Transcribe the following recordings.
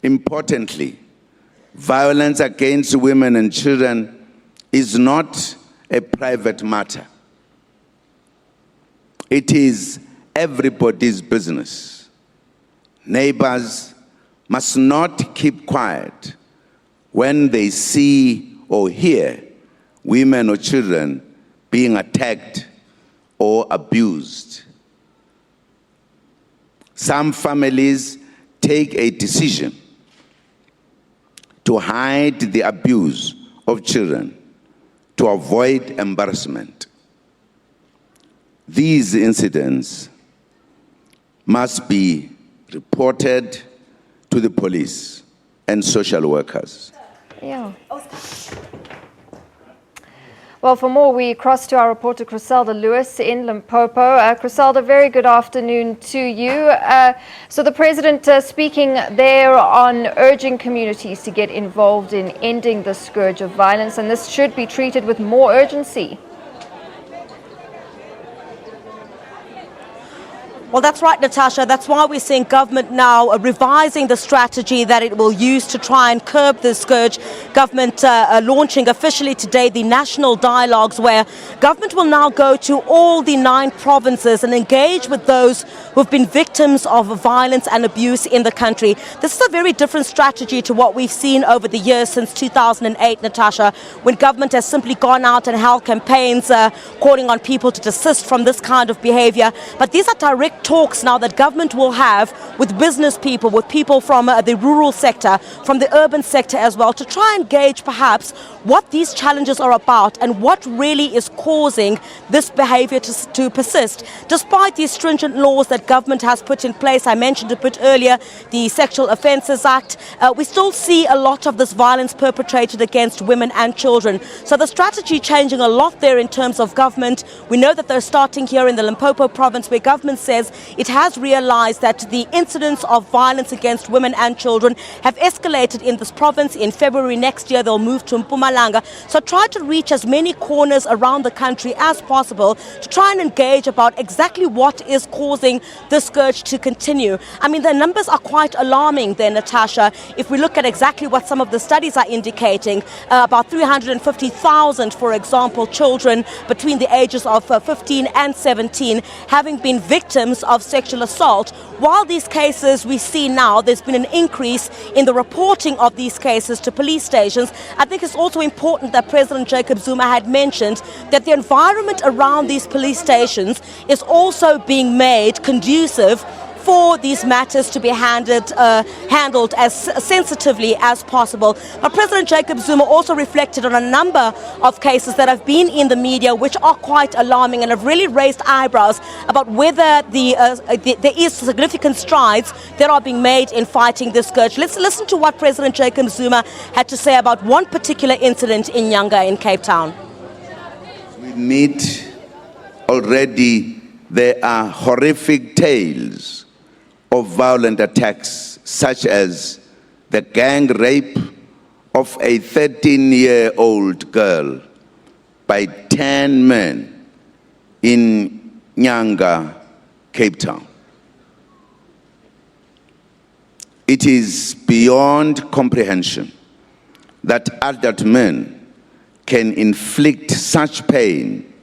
Importantly, violence against women and children is not a private matter. It is everybody's business. Neighbors must not keep quiet when they see or hear women or children being attacked or abused. Some families take a decision to hide the abuse of children to avoid embarrassment. These incidents must be reported to the police and social workers. Yeah. Well, for more, we cross to our reporter Griselda Lewis in Limpopo. Griselda, very good afternoon to you. So the president speaking there on urging communities to get involved in ending the scourge of violence, and this should be treated with more urgency. Well, that's right, Natasha. That's why we're seeing government now revising the strategy that it will use to try and curb this scourge. Government launching officially today the national dialogues, where government will now go to all the 9 provinces and engage with those who've been victims of violence and abuse in the country. This is a very different strategy to what we've seen over the years since 2008, Natasha, when government has simply gone out and held campaigns calling on people to desist from this kind of behavior. But these are direct talks now that government will have with business people, with people from the rural sector, from the urban sector as well, to try and gauge perhaps what these challenges are about and what really is causing this behavior to persist. Despite these stringent laws that government has put in place, I mentioned a bit earlier, the Sexual Offences Act, we still see a lot of this violence perpetrated against women and children. So the strategy changing a lot there in terms of government. We know that they're starting here in the Limpopo province, where government says it has realized that the incidents of violence against women and children have escalated in this province. In February next year, they'll move to Mpumalanga. So try to reach as many corners around the country as possible to try and engage about exactly what is causing this scourge to continue. I mean, the numbers are quite alarming there, Natasha. If we look at exactly what some of the studies are indicating, about 350,000, for example, children between the ages of 15 and 17 having been victims of sexual assault. While these cases we see now, there's been an increase in the reporting of these cases to police stations. I think it's also important that President Jacob Zuma had mentioned that the environment around these police stations is also being made conducive for these matters to be handled as sensitively as possible. But President Jacob Zuma also reflected on a number of cases that have been in the media which are quite alarming and have really raised eyebrows about whether there is significant strides that are being made in fighting this scourge. Let's listen to what President Jacob Zuma had to say about one particular incident in Nyanga in Cape Town. We meet already, there are horrific tales of violent attacks, such as the gang rape of a 13-year-old girl by 10 men in Nyanga, Cape Town. It is beyond comprehension that adult men can inflict such pain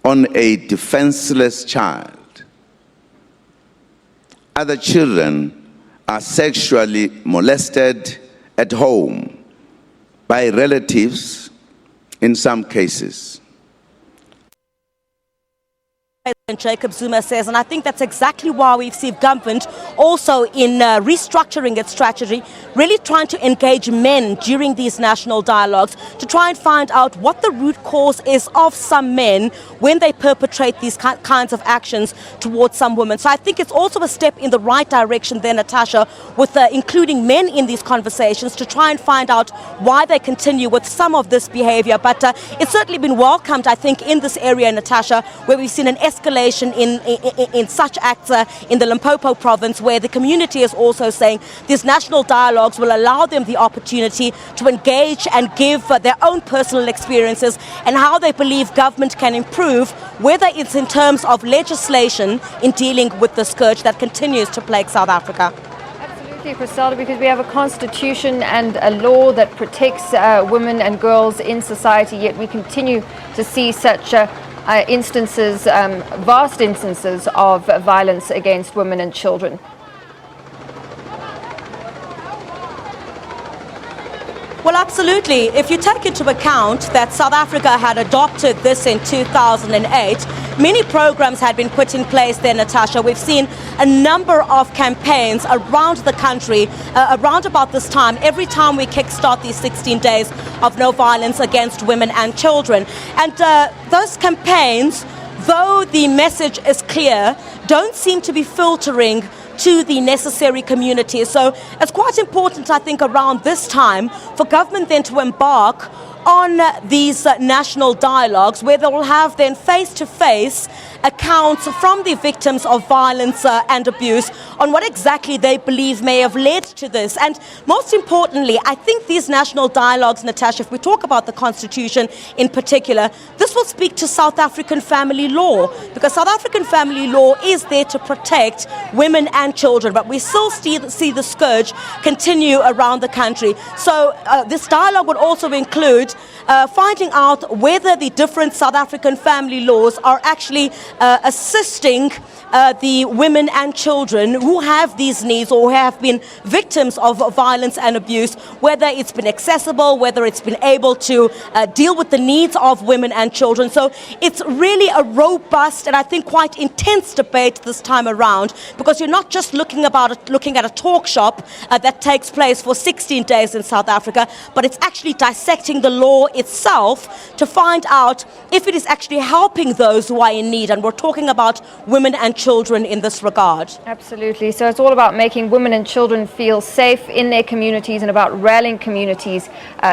on a defenseless child. Other children are sexually molested at home by relatives in some cases. President Jacob Zuma says, and I think that's exactly why we've seen government also in restructuring its strategy, really trying to engage men during these national dialogues to try and find out what the root cause is of some men when they perpetrate these kinds of actions towards some women. So I think it's also a step in the right direction there, Natasha, with including men in these conversations to try and find out why they continue with some of this behavior. But it's certainly been welcomed, I think, in this area, Natasha, where we've seen an escalation in such acts in the Limpopo province, where the community is also saying these national dialogues will allow them the opportunity to engage and give their own personal experiences and how they believe government can improve, whether it's in terms of legislation in dealing with the scourge that continues to plague South Africa. Absolutely. Absolutely, Griselda, because we have a constitution and a law that protects women and girls in society, yet we continue to see such instances, vast instances of violence against women and children. Well, absolutely. If you take into account that South Africa had adopted this in 2008, many programs had been put in place there, Natasha. We've seen a number of campaigns around the country around about this time, every time we kickstart these 16 days of no violence against women and children. And those campaigns, though the message is clear, don't seem to be filtering to the necessary community. So it's quite important, I think, around this time for government then to embark on these national dialogues where they will have then face-to-face accounts from the victims of violence and abuse on what exactly they believe may have led to this. And most importantly, I think these national dialogues, Natasha, if we talk about the Constitution in particular, this will speak to South African family law, because South African family law is there to protect women and children, but we still see the scourge continue around the country. So this dialogue would also include finding out whether the different South African family laws are actually assisting the women and children who have these needs or have been victims of violence and abuse, whether it's been accessible, whether it's been able to deal with the needs of women and children. So it's really a robust and I think quite intense debate this time around, because you're not just looking at a talk shop that takes place for 16 days in South Africa, but it's actually dissecting the law itself to find out if it is actually helping those who are in need. And we're talking about women and children in this regard. Absolutely. So it's all about making women and children feel safe in their communities and about rallying communities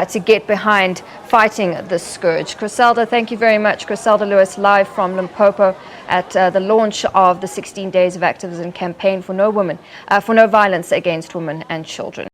to get behind fighting this scourge. Griselda, thank you very much. Griselda Lewis, live from Limpopo at the launch of the 16 Days of Activism campaign for no violence against women and children.